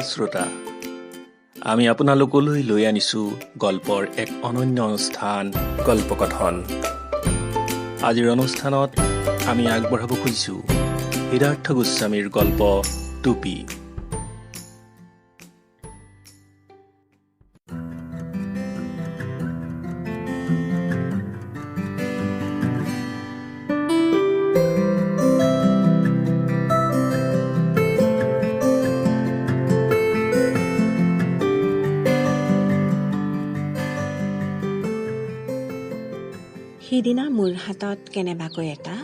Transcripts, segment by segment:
শ্ৰোতা, আমি আপোনালোকলৈ লৈ আনিছোঁ গল্পৰ এক অনন্য অনুষ্ঠান গল্পকথন। আজিৰ অনুষ্ঠানত আমি আগবঢ়াব খুজিছোঁ সিদ্ধাৰ্থ গোস্বামীৰ গল্প টুপি। সিদিনা মোৰ হাতত কেনেবাকৈ এটা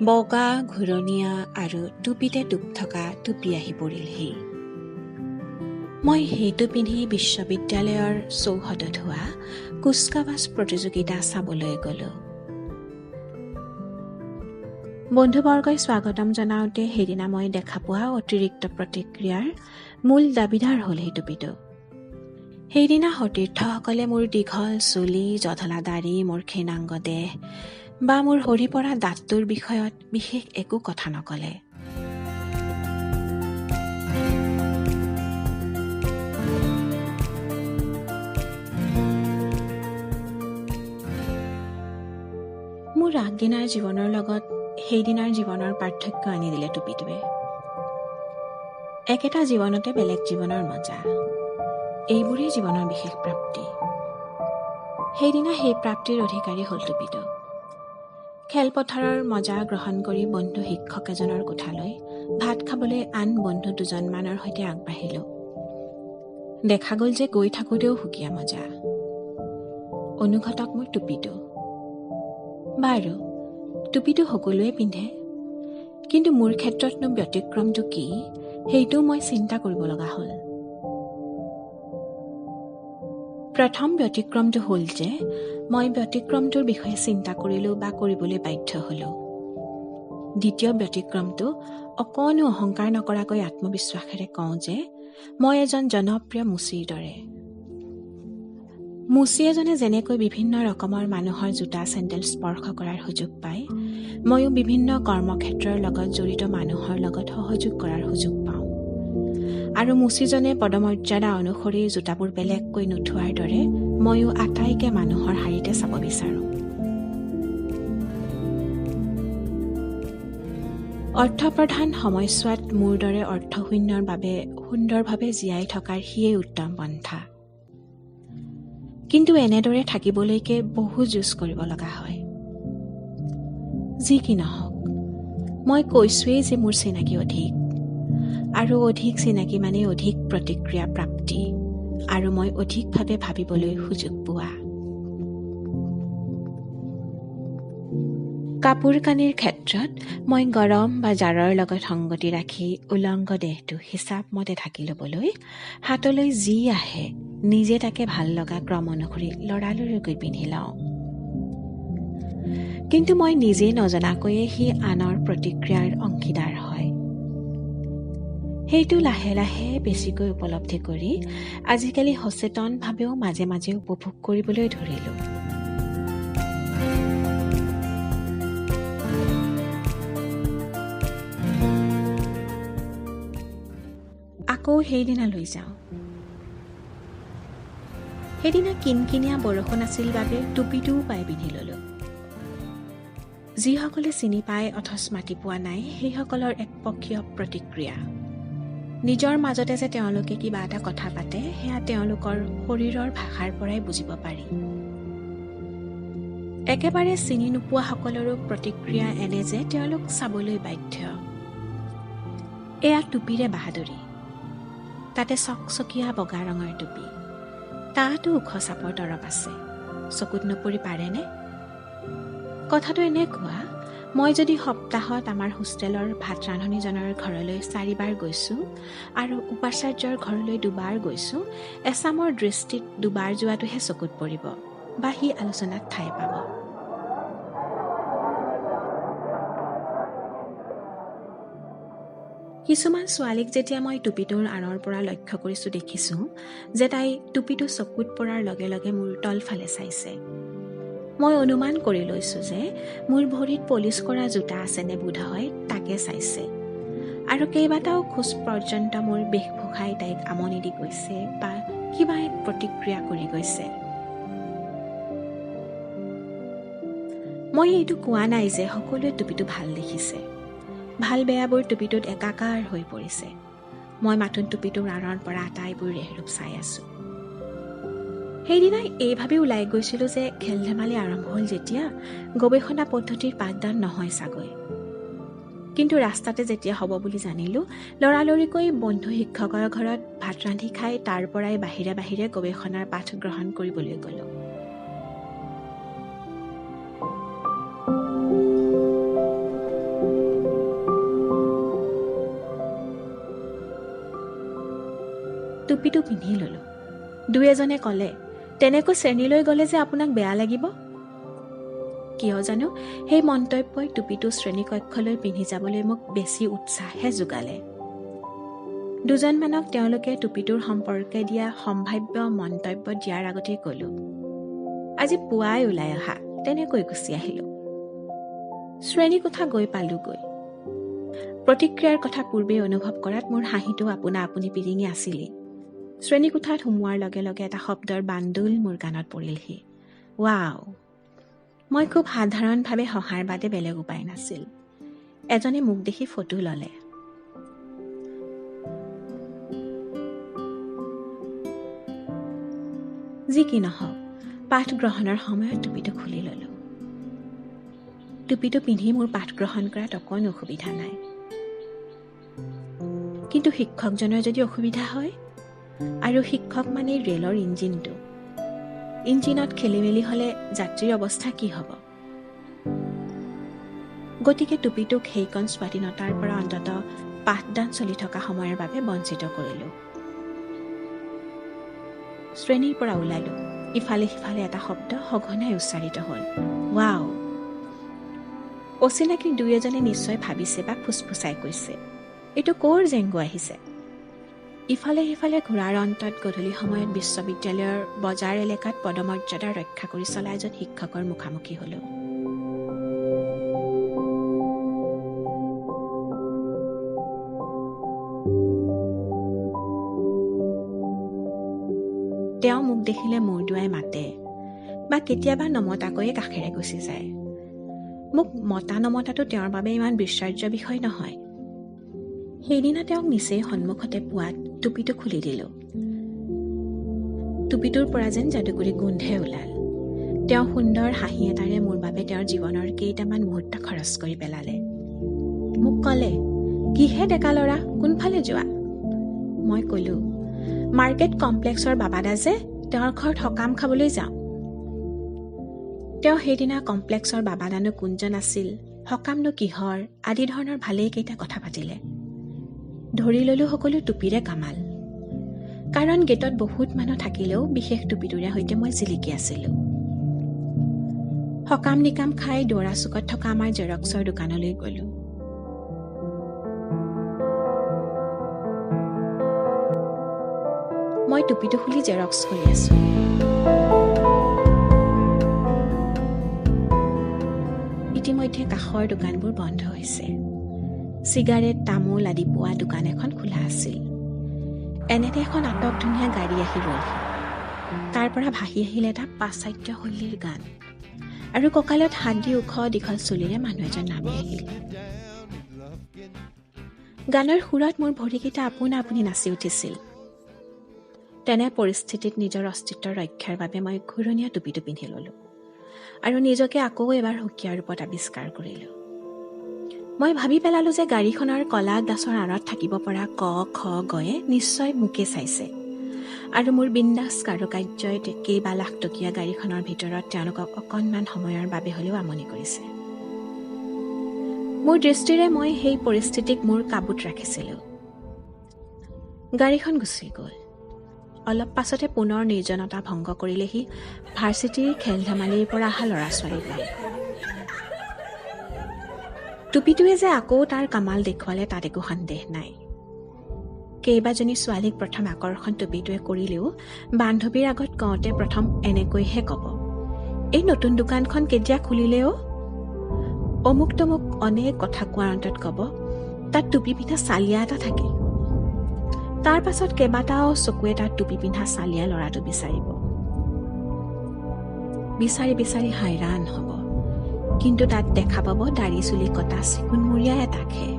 বগা ঘূৰণীয়া আৰু টুপিতে টোপ থকা টুপি আহি পৰিলহি। মই সেইটো পিন্ধি বিশ্ববিদ্যালয়ৰ চৌহদত হোৱা কুচকাৱাজ প্ৰতিযোগিতা চাবলৈ গ'লোঁ। বন্ধুবৰ্গই স্বাগতম জনাওঁতে সেইদিনা মই দেখা পোৱা অতিৰিক্ত প্ৰতিক্ৰিয়াৰ মূল দাবীদাৰ হ'ল সেই টুপিটো। সেইদিনা সতীৰ্থসকলে মোৰ দীঘল চুলি, জধলা দাড়ি, মোৰ ক্ষীণাংগ দেহ বা মোৰ সৰি পৰা দাঁতটোৰ বিষয়ত বিশেষ একো কথা নকলে। মোৰ আগদিনাৰ জীৱনৰ লগত সেইদিনাৰ জীৱনৰ পাৰ্থক্য আনি দিলে টুপিটোৱে। একেটা জীৱনতে বেলেগ জীৱনৰ মজা, এইবোৰেই জীৱনৰ বিশেষ প্ৰাপ্তি। সেইদিনা সেই প্ৰাপ্তিৰ অধিকাৰী হ'ল টুপিটো। খেলপথাৰৰ মজা গ্ৰহণ কৰি বন্ধু শিক্ষক এজনৰ কোঠালৈ ভাত খাবলৈ আন বন্ধু দুজনমানৰ সৈতে আগবাঢ়িলোঁ। দেখা গ'ল যে গৈ থাকোঁতেও সুকীয়া মজা। অনুঘটক মোৰ টুপিটো। বাৰু, টুপিটো সকলোৱে পিন্ধে, কিন্তু মোৰ ক্ষেত্ৰতনো ব্যতিক্ৰমটো কি সেইটোও মই চিন্তা কৰিব লগা হ'ল। প্ৰথম ব্যতিক্ৰমটো হ'ল যে মই ব্যতিক্ৰমটোৰ বিষয়ে চিন্তা কৰিলোঁ বা কৰিবলৈ বাধ্য হ'লোঁ। দ্বিতীয় ব্যতিক্ৰমটো অকণো অহংকাৰ নকৰাকৈ আত্মবিশ্বাসেৰে কওঁ যে মই এজন জনপ্ৰিয় মুচিৰ দৰে। মুচি এজনে যেনেকৈ বিভিন্ন ৰকমৰ মানুহৰ জোতা চেণ্ডেল স্পৰ্শ কৰাৰ সুযোগ পায়, ময়ো বিভিন্ন কৰ্মক্ষেত্ৰৰ লগত জড়িত মানুহৰ লগত সহযোগ কৰাৰ সুযোগ পাওঁ। আৰু মুচিজনে পদমৰ্যাদা অনুসৰি জোতাবোৰ বেলেগকৈ নোথোৱাৰ দৰে ময়ো আটাইকে মানুহৰ শাৰীতে চাব বিচাৰোঁ। অৰ্থপ্ৰধান সময়ছোৱাত মোৰ দৰে অৰ্থশূন্যৰ বাবে সুন্দৰভাৱে জীয়াই থকাৰ সিয়েই উত্তম পন্থা। কিন্তু এনেদৰে থাকিবলৈকে বহু যুঁজ কৰিব লগা হয়। যি কি নহওক, মই কৈছোৱেই যে মোৰ চিনাকি অধিক, আৰু অধিক চিনাকি মানে অধিক প্ৰতিক্ৰিয়া প্ৰাপ্তি, আৰু মই অধিকভাৱে ভাবিবলৈ সুযোগ পোৱা। কাপোৰ কানিৰ ক্ষেত্ৰত মই গৰম বা জাৰৰ লগত সংগতি ৰাখি উলংগ দেহটো হিচাপমতে ঢাকি ল'বলৈ হাতলৈ যি আহে নিজে তাকে ভাল লগা ক্ৰম অনুসৰি লৰালৰিকৈ পিন্ধি লওঁ। কিন্তু মই নিজে নজনাকৈয়ে সি আনৰ প্ৰতিক্ৰিয়াৰ অংশীদাৰ হয়। সেইটো লাহে লাহে বেছিকৈ উপলব্ধি কৰি আজিকালি সচেতনভাৱেও মাজে মাজে উপভোগ কৰিবলৈ ধৰিলোঁ। আকৌ সেইদিনা লৈ যাওঁ। সেইদিনা কিনকিনীয়া বৰষুণ আছিল বাবে টুপিটোও পাই পিন্ধি ল'লোঁ। যিসকলে চিনি পাই অথচ মাতি পোৱা নাই সেইসকলৰ একপক্ষীয় প্ৰতিক্ৰিয়া। নিজৰ মাজতে যে তেওঁলোকে কিবা এটা কথা পাতে সেয়া তেওঁলোকৰ শৰীৰৰ ভাষাৰ পৰাই বুজিব পাৰি। একেবাৰে চিনি নোপোৱাসকলৰো প্ৰতিক্ৰিয়া এনে যে তেওঁলোক চাবলৈ বাধ্য। এয়া টুপিৰে বাহাদুৰি। তাতে চকচকীয়া বগা ৰঙৰ টুপি, তাতো ওখ চাপৰ দৰৱ আছে। চকুত নপৰি পাৰেনে? কথাটো এনেকুৱা, মই যদি সপ্তাহত আমাৰ হোষ্টেলৰ ভাত ৰান্ধনীজনৰ ঘৰলৈ 4 বাৰ গৈছোঁ আৰু উপাচাৰ্যৰ ঘৰলৈ 2 বাৰ গৈছোঁ, এচামৰ দৃষ্টিত 2 বাৰ যোৱাটোহে চকুত পৰিব বা সি আলোচনাত ঠাই পাব। কিছুমান ছোৱালীক যেতিয়া মই টুপিটোৰ আঁৰৰ পৰা লক্ষ্য কৰিছোঁ দেখিছোঁ যে তাই টুপিটো চকুত পৰাৰ লগে লগে মোৰ তলফালে চাইছে। মই অনুমান কৰি লৈছোঁ যে মোৰ ভৰিত পলিচ কৰা জোতা আছেনে বোধ হয় তাকে চাইছে। আৰু কেইবাটাও খোজ পৰ্যন্ত মোৰ বেশভূষাই তাইক আমনি দি গৈছে বা কিবা এক প্ৰতিক্ৰিয়া কৰি গৈছে। মই এইটো কোৱা নাই যে সকলোৱে টুপিটো ভাল দেখিছে। ভাল বেয়াবোৰ টুপিটোত একাকাৰ হৈ পৰিছে। মই মাথোন টুপিটোৰ আঁৰৰ পৰা আটাইবোৰ ৰেহৰূপ চাই আছো। সেইদিনাই এইভাবে ওলাই গৈছিলোঁ যে খেল ধেমালি আৰম্ভ হ'ল যেতিয়া গৱেষণা পদ্ধতিৰ পাঠদান নহয় চাগৈ। কিন্তু ৰাস্তাতে যেতিয়া হ'ব বুলি জানিলোঁ, লৰালৰিকৈ বন্ধু শিক্ষকৰ ঘৰত ভাত ৰান্ধি খাই তাৰ পৰাই বাহিৰে বাহিৰে গৱেষণাৰ পাঠ গ্ৰহণ কৰিবলৈ গ'লোঁ। টুপিটো পিন্ধি ল'লোঁ। দুই এজনে ক'লে, তেনেকৈ শ্ৰেণীলৈ গ'লে যে আপোনাক বেয়া লাগিব। কিয় জানো সেই মন্তব্যই টুপিটো শ্ৰেণীকক্ষলৈ পিন্ধি যাবলৈ মোক বেছি উৎসাহহে যোগালে। দুজনমানক তেওঁলোকে টুপিটোৰ সম্পৰ্কে দিয়া সম্ভাৱ্য মন্তব্য দিয়াৰ আগতেই ক'লোঁ, আজি পুৱাই ওলাই অহা, তেনেকৈ গুচি আহিলোঁ। শ্ৰেণীকোঠা গৈ পালোঁগৈ। প্ৰতিক্ৰিয়াৰ কথা পূৰ্বে অনুভৱ কৰাত মোৰ হাঁহিটো আপোনা আপুনি পিৰিঙি আছিলেই। শ্ৰেণীকোঠাত সোমোৱাৰ লগে লগে এটা শব্দৰ বান্দোল মোৰ কাণত পৰিলহি। ৱাও! মই খুব সাধাৰণভাৱে হহাৰ বাদে বেলেগ উপায় নাছিল। এজনে মোক দেখি ফটো ল'লে। যি কি নহওক, পাঠ গ্ৰহণৰ সময়ত টুপিটো খুলি ল'লোঁ। টুপিটো পিন্ধি মোৰ পাঠ গ্ৰহণ কৰাত অকণো অসুবিধা নাই। কিন্তু শিক্ষকজনৰ যদি অসুবিধা হয়, আৰু শিক্ষক মানে ৰেলৰ ইঞ্জিনটো, ইঞ্জিনত খেলিমেলি হ'লে যাত্ৰীৰ অৱস্থা কি হ'ব? গতিকে টুপিটোক সেইকণ স্বাধীনতাৰ পৰা অন্তত পাঠদান চলি থকা সময়ৰ বাবে বঞ্চিত কৰিলোঁ। শ্ৰেণীৰ পৰা ওলালোঁ। ইফালে সিফালে এটা শব্দ সঘনাই উচ্চাৰিত হ'ল, ৱাও! অচিনাকি দুই এজনে নিশ্চয় ভাবিছে বা ফুচফুচাই কৈছে, এইটো ক'ৰ জেংগু আহিছে? ইফালে সিফালে ঘূৰাৰ অন্তত গধূলি সময়ত বিশ্ববিদ্যালয়ৰ বজাৰ এলেকাত পদমৰ্যাদা ৰক্ষা কৰি চলা এজন শিক্ষকৰ মুখামুখি হ'লোঁ। তেওঁ মোক দেখিলে মূৰ দোৱাই মাতে বা কেতিয়াবা নমতাকৈয়ে কাষেৰে গুচি যায়। মোক মতা নমতাটো তেওঁৰ বাবে ইমান বিশ্বাৰ্য বিষয় নহয়। সেইদিনা তেওঁক নিচেই সন্মুখতে পোৱাত টুপিটো খুলি দিলোঁ। টুপিটোৰ পৰা যেন যাদুকৰী গোন্ধে ওলাল। তেওঁ সুন্দৰ হাঁহি এটাৰে মোৰ বাবে তেওঁৰ জীৱনৰ কেইটামান মুহূৰ্ত খৰচ কৰি পেলালে। মোক ক'লে, কিহে ডেকা ল'ৰা, কোনফালে যোৱা? মই ক'লোঁ, মাৰ্কেট কমপ্লেক্সৰ বাবাদা যে, তেওঁৰ ঘৰত সকাম খাবলৈ যাওঁ। তেওঁ সেইদিনা কমপ্লেক্সৰ বাবাদানো কোনজন আছিল, সকামনো কিহৰ আদি ধৰণৰ ভালেই কেইটা কথা পাতিলে। ধৰি ল'লোঁ সকলো টুপিৰে কামাল। কাৰণ গেটত বহুত মানুহ থাকিলেও বিশেষ টুপিটোৰে সৈতে মই জিলিকি আছিলোঁ। সকাম নিকাম খাই দৌৰা চুকত থকা আমাৰ জেৰক্সৰ দোকানলৈ গ'লোঁ। মই টুপিটো খুলি জেৰক্স কৰি আছোঁ। ইতিমধ্যে কাষৰ দোকানবোৰ বন্ধ হৈছে। চিগাৰেট, তামোল আদি পোৱা দোকান এখন খোলা আছিল। এনেতে এখন আটক ধুনীয়া গাড়ী আহি ৰ'লহি। তাৰ পৰা ভাহি আহিল এটা পাশ্চাত্য শৈলীৰ গান, আৰু কঁকালত হাত দি ওখ দীঘল চুলিৰে মানুহ এজন নামি আহিল। গানৰ সুৰত মোৰ ভৰিকেইটা আপোনা আপুনি নাচি উঠিছিল। তেনে পৰিস্থিতিত নিজৰ অস্তিত্ব ৰক্ষাৰ বাবে মই ঘূৰণীয়া টুপিটো পিন্ধি ল'লোঁ আৰু নিজকে আকৌ এবাৰ সুকীয়া ৰূপত আৱিষ্কাৰ কৰিলোঁ। মই ভাবি পেলালোঁ যে গাড়ীখনৰ কলা গ্লাছৰ আঁৰত থাকিব পৰা ক, খ, গয়ে নিশ্চয় মোকে চাইছে আৰু মোৰ বিন্দাস কাৰুকাৰ্যই কেইবা লাখ টকীয়া গাড়ীখনৰ ভিতৰত তেওঁলোকক অকণমান সময়ৰ বাবে হ'লেও আমনি কৰিছে। মোৰ দৃষ্টিৰে মই সেই পৰিস্থিতিক মোৰ কাবুত ৰাখিছিলোঁ। গাড়ীখন গুচি গ'ল। অলপ পাছতে পুনৰ নিৰ্জনতা ভংগ কৰিলেহি ভাৰ্চিটিৰ খেল ধেমালিৰ পৰা অহা ল'ৰা ছোৱালীবোৰে। টুপিটোৱে যে আকৌ তাৰ কামাল দেখুৱালে তাত একো সন্দেহ নাই। কেইবাজনী ছোৱালীক প্ৰথম আকৰ্ষণ টুপিটোৱে কৰিলেও বান্ধৱীৰ আগত কওঁতে প্ৰথম এনেকৈহে ক'ব, এই নতুন দোকানখন কেতিয়া খুলিলেও? অমুক তমুক অনেক কথা কোৱাৰ অন্তত ক'ব, তাত টুপি পিন্ধা চালিয়া এটা থাকে। তাৰ পাছত কেইবাটাও চকুৱে তাত টুপি পিন্ধা চালিয়া ল'ৰাটো বিচাৰিব। বিচাৰি বিচাৰি হাইৰাণ হ'ব, কিন্তু তাত দেখা পাব দাড়ি চুলি কটা চিকুণমূৰীয়া এটাকহে।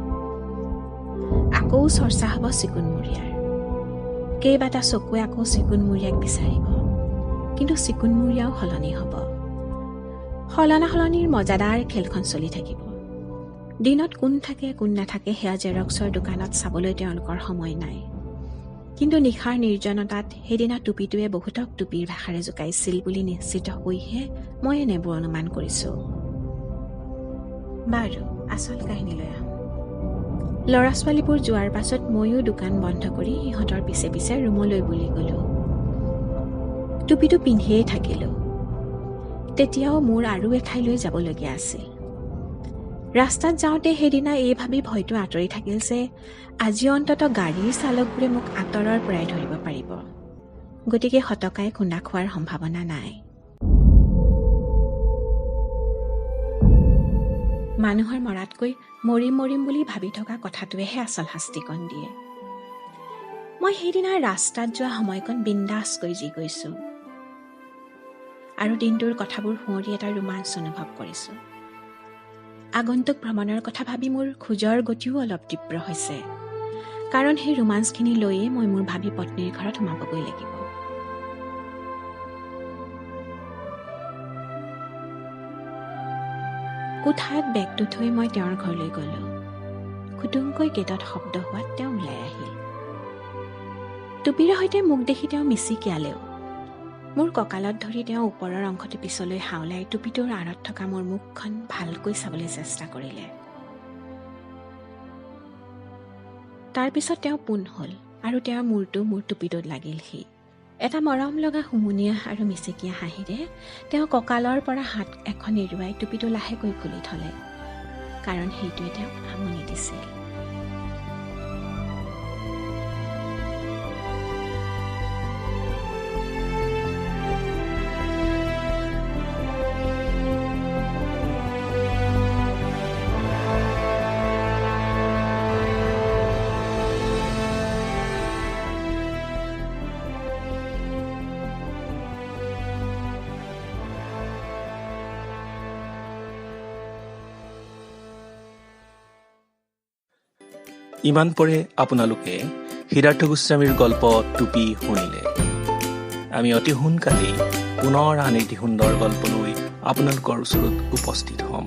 আকৌ চৰ্চা হ'ব চিকুণমূৰীয়াৰ। কেইবাটা চকুৱে আকৌ চিকুণমূৰীয়াক বিচাৰিব, কিন্তু চিকুণমূৰীয়াও সলনি হ'ব। সলনা সলনিৰ মজাদাৰ খেলখন চলি থাকিব। দিনত কোন থাকে কোন নাথাকে সেয়া জেৰক্সৰ দোকানত চাবলৈ তেওঁলোকৰ সময় নাই। কিন্তু নিশাৰ নিৰ্জনতাত সেইদিনা টুপিটোৱে বহুতক টুপিৰ ভাষাৰে জোকাইছিল বুলি নিশ্চিত হৈহে মই এনেবোৰ অনুমান কৰিছোঁ। বাৰু আচল কাহিনীলৈ আহোঁ। ল'ৰা ছোৱালীবোৰ যোৱাৰ পাছত ময়ো দোকান বন্ধ কৰি সিহঁতৰ পিছে পিছে ৰুমলৈ বুলি গ'লোঁ। টুপিটো পিন্ধিয়েই থাকিলোঁ। তেতিয়াও মোৰ আৰু এঠাইলৈ যাবলগীয়া আছিল। ৰাস্তাত যাওঁতে সেইদিনা এই ভাবি ভয়টো আঁতৰি থাকিল যে আজি অন্ততঃ গাড়ীৰ চালকবোৰে মোক আঁতৰৰ পৰাই ধৰিব পাৰিব। গতিকে হতকাই খুন্দা খোৱাৰ সম্ভাৱনা নাই। মানুহৰ মৰাতকৈ মৰিম মৰিম বুলি ভাবি থকা কথাটোৱেহে আচল শাস্তিকণ দিয়ে। মই সেইদিনা ৰাস্তাত যোৱা সময়কণ বিন্দাছকৈ যি গৈছোঁ আৰু দিনটোৰ কথাবোৰ সোঁৱৰি এটা ৰোমাঞ্চ অনুভৱ কৰিছোঁ। আগন্তুক ভ্ৰমণৰ কথা ভাবি মোৰ খোজৰ গতিও অলপ তীব্ৰ হৈছে, কাৰণ সেই ৰোমাঞ্চখিনি লৈয়ে মই মোৰ ভাবি পত্নীৰ ঘৰত সোমাবগৈ লাগিব। কোঠাত বেগটো থৈ মই তেওঁৰ ঘৰলৈ গ'লোঁ। খুটুংকৈ গেটত শব্দ হোৱাত তেওঁ ওলাই আহিল। টুপিৰ সৈতে মোক দেখি তেওঁ মিচিকিয়ালেও। মোৰ কঁকালত ধৰি তেওঁ ওপৰৰ অংশটো পিছলৈ হাওলাই টুপিটোৰ আঁৰত থকা মোৰ মুখখন ভালকৈ চাবলৈ চেষ্টা কৰিলে। তাৰ পিছত তেওঁ পোন হ'ল আৰু তেওঁৰ মূৰটো মোৰ টুপিটোত লাগিলহি। এটা মৰম লগা হুমুনিয়া আৰু মিচিকীয়া হাঁহিৰে তেওঁ কঁকালৰ পৰা হাত এখন এৰুৱাই টুপিটো লাহেকৈ খুলি থলে, কাৰণ সেইটোৱে তেওঁক আমনি দিছিল। ইমান পৰে আপোনালোকে সিদ্ধাৰ্থ গোস্বামীৰ গল্প টুপি শুনিলে। আমি অতি সোনকালেই পুনৰ আন এটি সুন্দৰ গল্প লৈ আপোনালোকৰ ওচৰত উপস্থিত হ'ম।